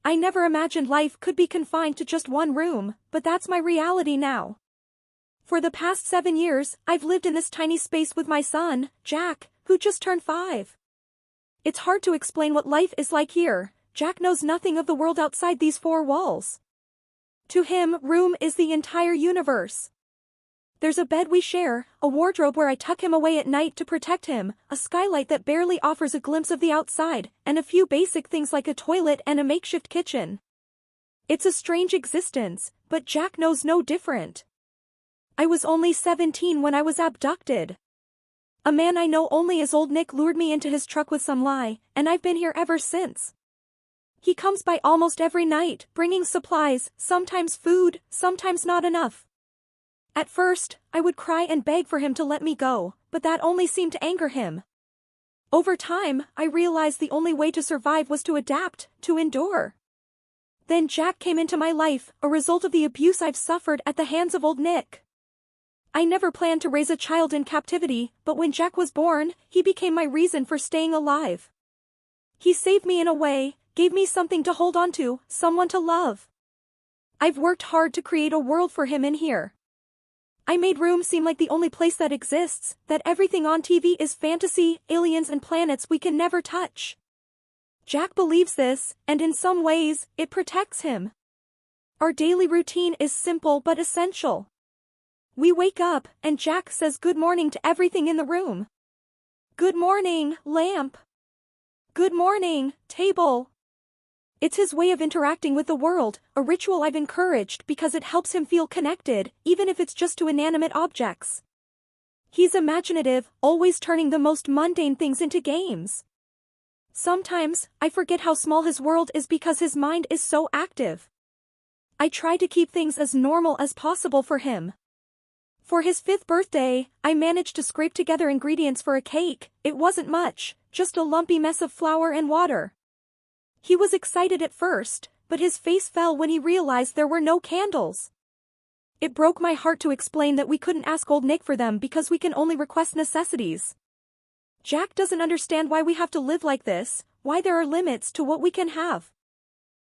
I never imagined life could be confined to just one room, but that's my reality now. For the past 7 years, I've lived in this tiny space with my son, Jack, who just turned 5. It's hard to explain what life is like here. Jack knows nothing of the world outside these 4 walls. To him, room is the entire universe. There's a bed we share, a wardrobe where I tuck him away at night to protect him, a skylight that barely offers a glimpse of the outside, and a few basic things like a toilet and a makeshift kitchen. It's a strange existence, but Jack knows no different. I was only 17 when I was abducted. A man I know only as Old Nick lured me into his truck with some lie, and I've been here ever since. He comes by almost every night, bringing supplies, sometimes food, sometimes not enough. At first, I would cry and beg for him to let me go, but that only seemed to anger him. Over time, I realized the only way to survive was to adapt, to endure. Then Jack came into my life, a result of the abuse I've suffered at the hands of Old Nick. I never planned to raise a child in captivity, but when Jack was born, he became my reason for staying alive. He saved me in a way, gave me something to hold on to, someone to love. I've worked hard to create a world for him in here. I made room seem like the only place that exists, that everything on TV is fantasy, aliens and planets we can never touch. Jack believes this, and in some ways, it protects him. Our daily routine is simple but essential. We wake up, and Jack says good morning to everything in the room. Good morning, lamp. Good morning, table. It's his way of interacting with the world, a ritual I've encouraged because it helps him feel connected, even if it's just to inanimate objects. He's imaginative, always turning the most mundane things into games. Sometimes, I forget how small his world is because his mind is so active. I try to keep things as normal as possible for him. For his 5th birthday, I managed to scrape together ingredients for a cake. It wasn't much, just a lumpy mess of flour and water. He was excited at first, but his face fell when he realized there were no candles. It broke my heart to explain that we couldn't ask Old Nick for them because we can only request necessities. Jack doesn't understand why we have to live like this, why there are limits to what we can have.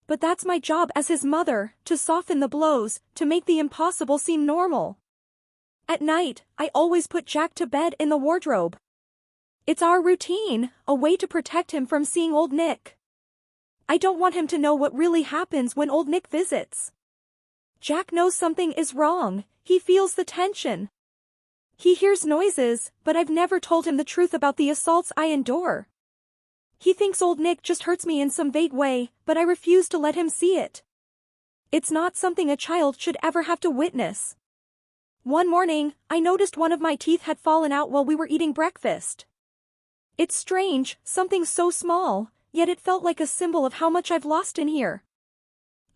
But that's my job as his mother, to soften the blows, to make the impossible seem normal. At night, I always put Jack to bed in the wardrobe. It's our routine, a way to protect him from seeing Old Nick. I don't want him to know what really happens when Old Nick visits. Jack knows something is wrong, he feels the tension. He hears noises, but I've never told him the truth about the assaults I endure. He thinks Old Nick just hurts me in some vague way, but I refuse to let him see it. It's not something a child should ever have to witness. One morning, I noticed one of my teeth had fallen out while we were eating breakfast. It's strange, something so small, yet it felt like a symbol of how much I've lost in here.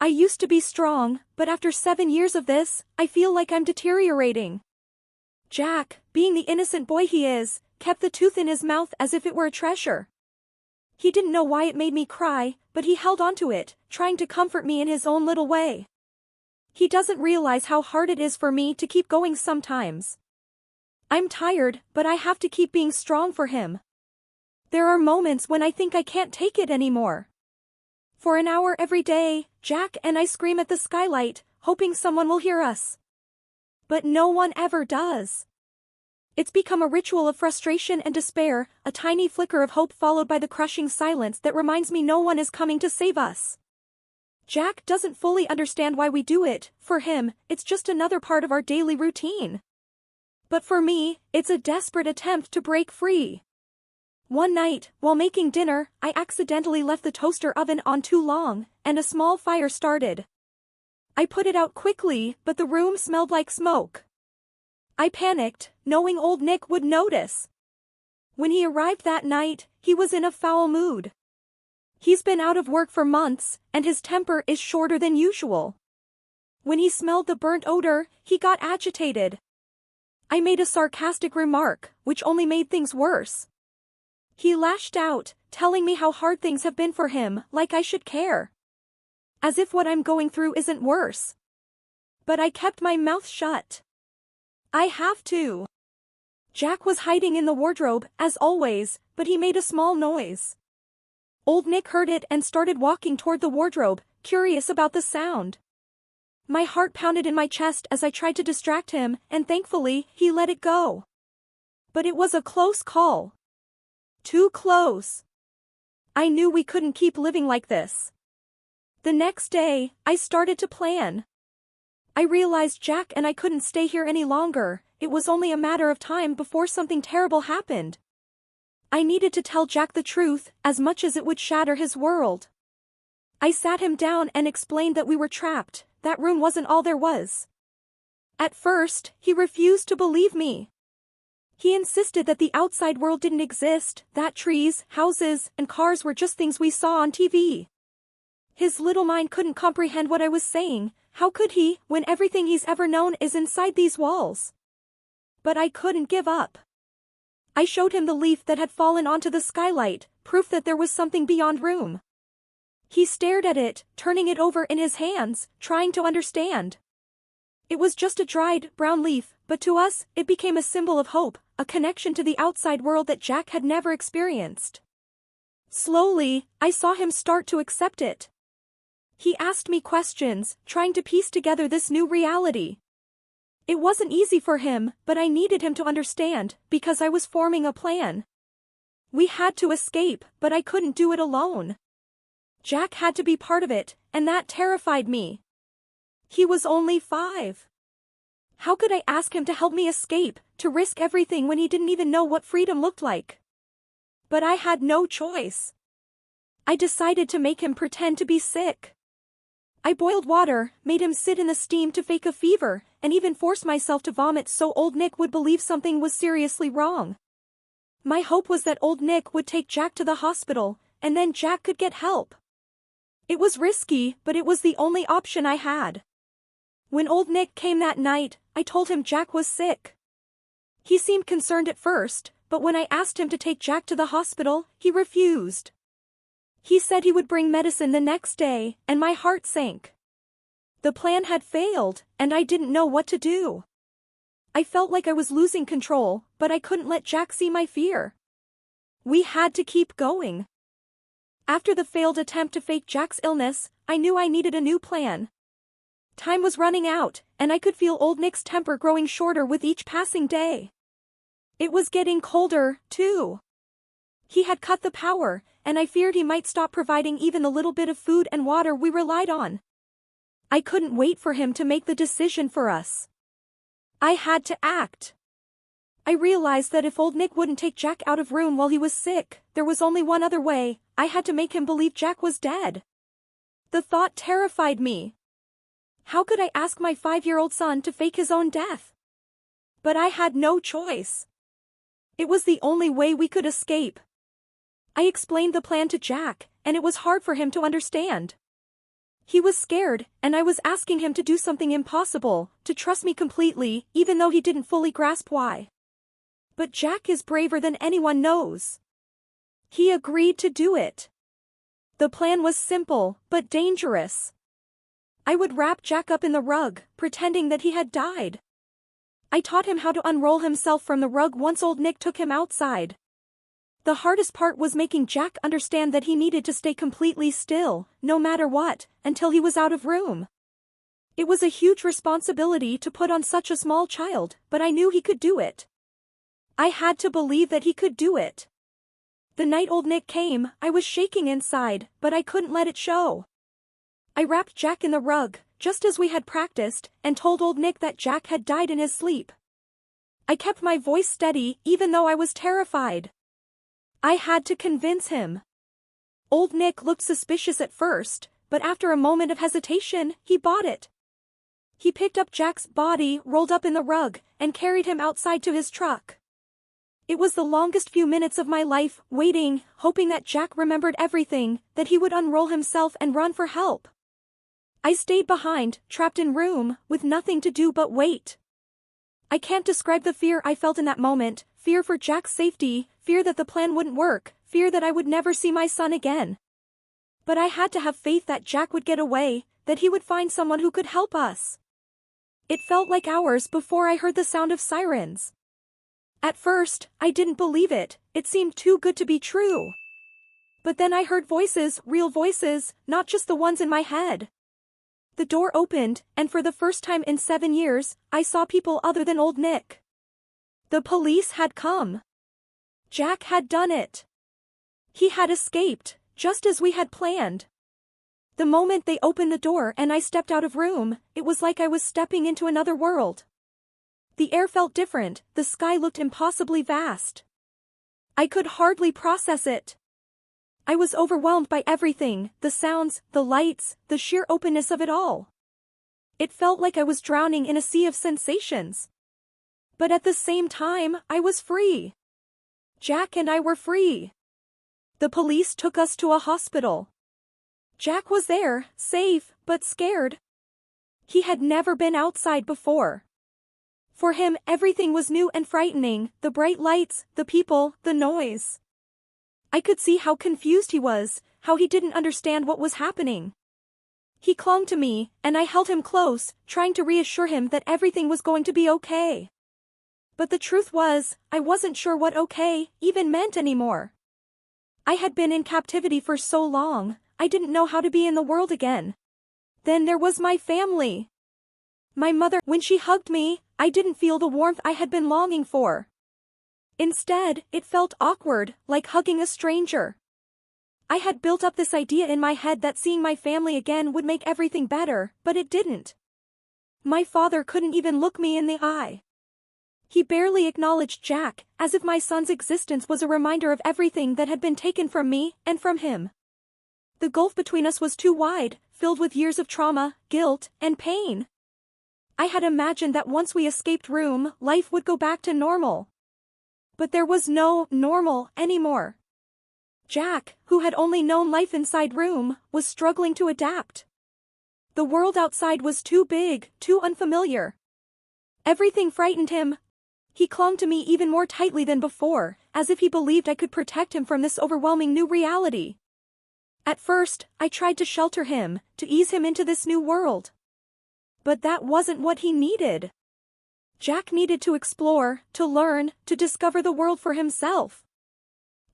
I used to be strong, but after 7 years of this, I feel like I'm deteriorating. Jack, being the innocent boy he is, kept the tooth in his mouth as if it were a treasure. He didn't know why it made me cry, but he held onto it, trying to comfort me in his own little way. He doesn't realize how hard it is for me to keep going sometimes. I'm tired, but I have to keep being strong for him. There are moments when I think I can't take it anymore. For an hour every day, Jack and I scream at the skylight, hoping someone will hear us. But no one ever does. It's become a ritual of frustration and despair, a tiny flicker of hope followed by the crushing silence that reminds me no one is coming to save us. Jack doesn't fully understand why we do it. For him, it's just another part of our daily routine. But for me, it's a desperate attempt to break free. One night, while making dinner, I accidentally left the toaster oven on too long, and a small fire started. I put it out quickly, but the room smelled like smoke. I panicked, knowing Old Nick would notice. When he arrived that night, he was in a foul mood. He's been out of work for months, and his temper is shorter than usual. When he smelled the burnt odor, he got agitated. I made a sarcastic remark, which only made things worse. He lashed out, telling me how hard things have been for him, like I should care. As if what I'm going through isn't worse. But I kept my mouth shut. I have to. Jack was hiding in the wardrobe, as always, but he made a small noise. Old Nick heard it and started walking toward the wardrobe, curious about the sound. My heart pounded in my chest as I tried to distract him, and thankfully, he let it go. But it was a close call. Too close. I knew we couldn't keep living like this. The next day, I started to plan. I realized Jack and I couldn't stay here any longer. It was only a matter of time before something terrible happened. I needed to tell Jack the truth, as much as it would shatter his world. I sat him down and explained that we were trapped. That room wasn't all there was. At first, he refused to believe me. He insisted that the outside world didn't exist, that trees, houses, and cars were just things we saw on TV. His little mind couldn't comprehend what I was saying. How could he, when everything he's ever known is inside these walls? But I couldn't give up. I showed him the leaf that had fallen onto the skylight, proof that there was something beyond room. He stared at it, turning it over in his hands, trying to understand. It was just a dried, brown leaf, but to us, it became a symbol of hope, a connection to the outside world that Jack had never experienced. Slowly, I saw him start to accept it. He asked me questions, trying to piece together this new reality. It wasn't easy for him, but I needed him to understand, because I was forming a plan. We had to escape, but I couldn't do it alone. Jack had to be part of it, and that terrified me. He was only 5. How could I ask him to help me escape, to risk everything when he didn't even know what freedom looked like? But I had no choice. I decided to make him pretend to be sick. I boiled water, made him sit in the steam to fake a fever, and even forced myself to vomit so Old Nick would believe something was seriously wrong. My hope was that Old Nick would take Jack to the hospital, and then Jack could get help. It was risky, but it was the only option I had. When Old Nick came that night, I told him Jack was sick. He seemed concerned at first, but when I asked him to take Jack to the hospital, he refused. He said he would bring medicine the next day, and my heart sank. The plan had failed, and I didn't know what to do. I felt like I was losing control, but I couldn't let Jack see my fear. We had to keep going. After the failed attempt to fake Jack's illness, I knew I needed a new plan. Time was running out, and I could feel Old Nick's temper growing shorter with each passing day. It was getting colder, too. He had cut the power, and I feared he might stop providing even the little bit of food and water we relied on. I couldn't wait for him to make the decision for us. I had to act. I realized that if Old Nick wouldn't take Jack out of room while he was sick, there was only one other way. I had to make him believe Jack was dead. The thought terrified me. How could I ask my 5-year-old son to fake his own death? But I had no choice. It was the only way we could escape. I explained the plan to Jack, and it was hard for him to understand. He was scared, and I was asking him to do something impossible, to trust me completely, even though he didn't fully grasp why. But Jack is braver than anyone knows. He agreed to do it. The plan was simple, but dangerous. I would wrap Jack up in the rug, pretending that he had died. I taught him how to unroll himself from the rug once Old Nick took him outside. The hardest part was making Jack understand that he needed to stay completely still, no matter what, until he was out of room. It was a huge responsibility to put on such a small child, but I knew he could do it. I had to believe that he could do it. The night Old Nick came, I was shaking inside, but I couldn't let it show. I wrapped Jack in the rug, just as we had practiced, and told Old Nick that Jack had died in his sleep. I kept my voice steady, even though I was terrified. I had to convince him. Old Nick looked suspicious at first, but after a moment of hesitation, he bought it. He picked up Jack's body, rolled up in the rug, and carried him outside to his truck. It was the longest few minutes of my life, waiting, hoping that Jack remembered everything, that he would unroll himself and run for help. I stayed behind, trapped in room, with nothing to do but wait. I can't describe the fear I felt in that moment, fear for Jack's safety, fear that the plan wouldn't work, fear that I would never see my son again. But I had to have faith that Jack would get away, that he would find someone who could help us. It felt like hours before I heard the sound of sirens. At first, I didn't believe it, it seemed too good to be true. But then I heard voices, real voices, not just the ones in my head. The door opened, and for the first time in 7 years, I saw people other than old Nick. The police had come. Jack had done it. He had escaped, just as we had planned. The moment they opened the door and I stepped out of room, it was like I was stepping into another world. The air felt different, the sky looked impossibly vast. I could hardly process it. I was overwhelmed by everything, the sounds, the lights, the sheer openness of it all. It felt like I was drowning in a sea of sensations. But at the same time, I was free. Jack and I were free. The police took us to a hospital. Jack was there, safe, but scared. He had never been outside before. For him, everything was new and frightening, the bright lights, the people, the noise. I could see how confused he was, how he didn't understand what was happening. He clung to me, and I held him close, trying to reassure him that everything was going to be okay. But the truth was, I wasn't sure what okay even meant anymore. I had been in captivity for so long, I didn't know how to be in the world again. Then there was my family. My mother, when she hugged me, I didn't feel the warmth I had been longing for. Instead, it felt awkward, like hugging a stranger. I had built up this idea in my head that seeing my family again would make everything better, but it didn't. My father couldn't even look me in the eye. He barely acknowledged Jack, as if my son's existence was a reminder of everything that had been taken from me and from him. The gulf between us was too wide, filled with years of trauma, guilt, and pain. I had imagined that once we escaped room, life would go back to normal. But there was no normal anymore. Jack, who had only known life inside room, was struggling to adapt. The world outside was too big, too unfamiliar. Everything frightened him. He clung to me even more tightly than before, as if he believed I could protect him from this overwhelming new reality. At first, I tried to shelter him, to ease him into this new world. But that wasn't what he needed. Jack needed to explore, to learn, to discover the world for himself.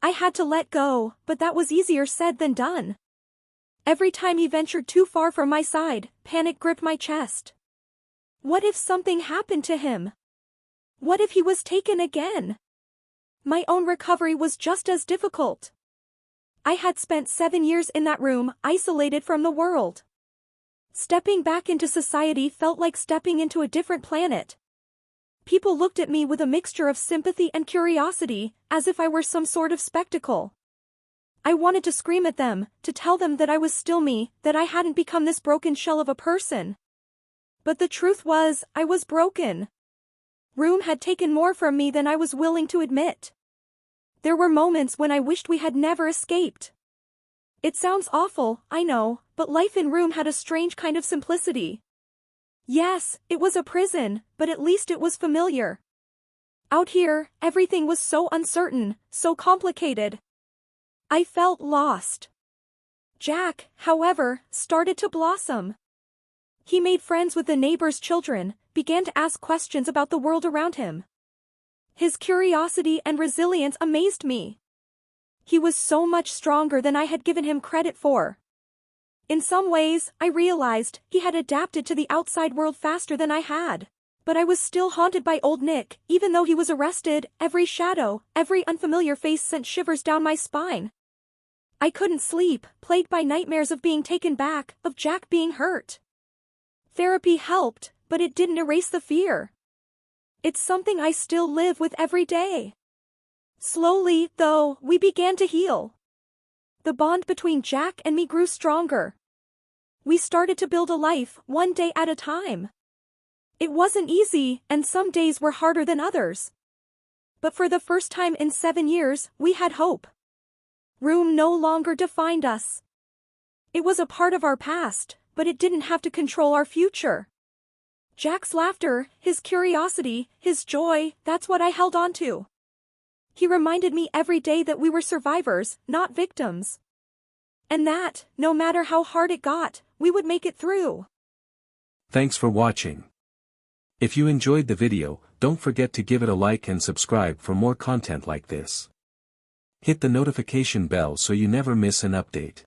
I had to let go, but that was easier said than done. Every time he ventured too far from my side, panic gripped my chest. What if something happened to him? What if he was taken again? My own recovery was just as difficult. I had spent 7 years in that room, isolated from the world. Stepping back into society felt like stepping into a different planet. People looked at me with a mixture of sympathy and curiosity, as if I were some sort of spectacle. I wanted to scream at them, to tell them that I was still me, that I hadn't become this broken shell of a person. But the truth was, I was broken. Room had taken more from me than I was willing to admit. There were moments when I wished we had never escaped. It sounds awful, I know, but life in room had a strange kind of simplicity. Yes, it was a prison, but at least it was familiar. Out here, everything was so uncertain, so complicated. I felt lost. Jack, however, started to blossom. He made friends with the neighbors' children, began to ask questions about the world around him. His curiosity and resilience amazed me. He was so much stronger than I had given him credit for. In some ways, I realized he had adapted to the outside world faster than I had. But I was still haunted by old Nick, even though he was arrested. Every shadow, every unfamiliar face sent shivers down my spine. I couldn't sleep, plagued by nightmares of being taken back, of Jack being hurt. Therapy helped, but it didn't erase the fear. It's something I still live with every day. Slowly, though, we began to heal. The bond between Jack and me grew stronger. We started to build a life, one day at a time. It wasn't easy, and some days were harder than others. But for the first time in 7 years, we had hope. Room no longer defined us. It was a part of our past, but it didn't have to control our future. Jack's laughter, his curiosity, his joy, that's what I held on to. He reminded me every day that we were survivors, not victims. And that, no matter how hard it got, we would make it through. Thanks for watching. If you enjoyed the video, don't forget to give it a like and subscribe for more content like this. Hit the notification bell so you never miss an update.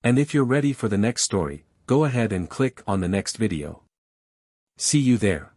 And if you're ready for the next story, go ahead and click on the next video. See you there.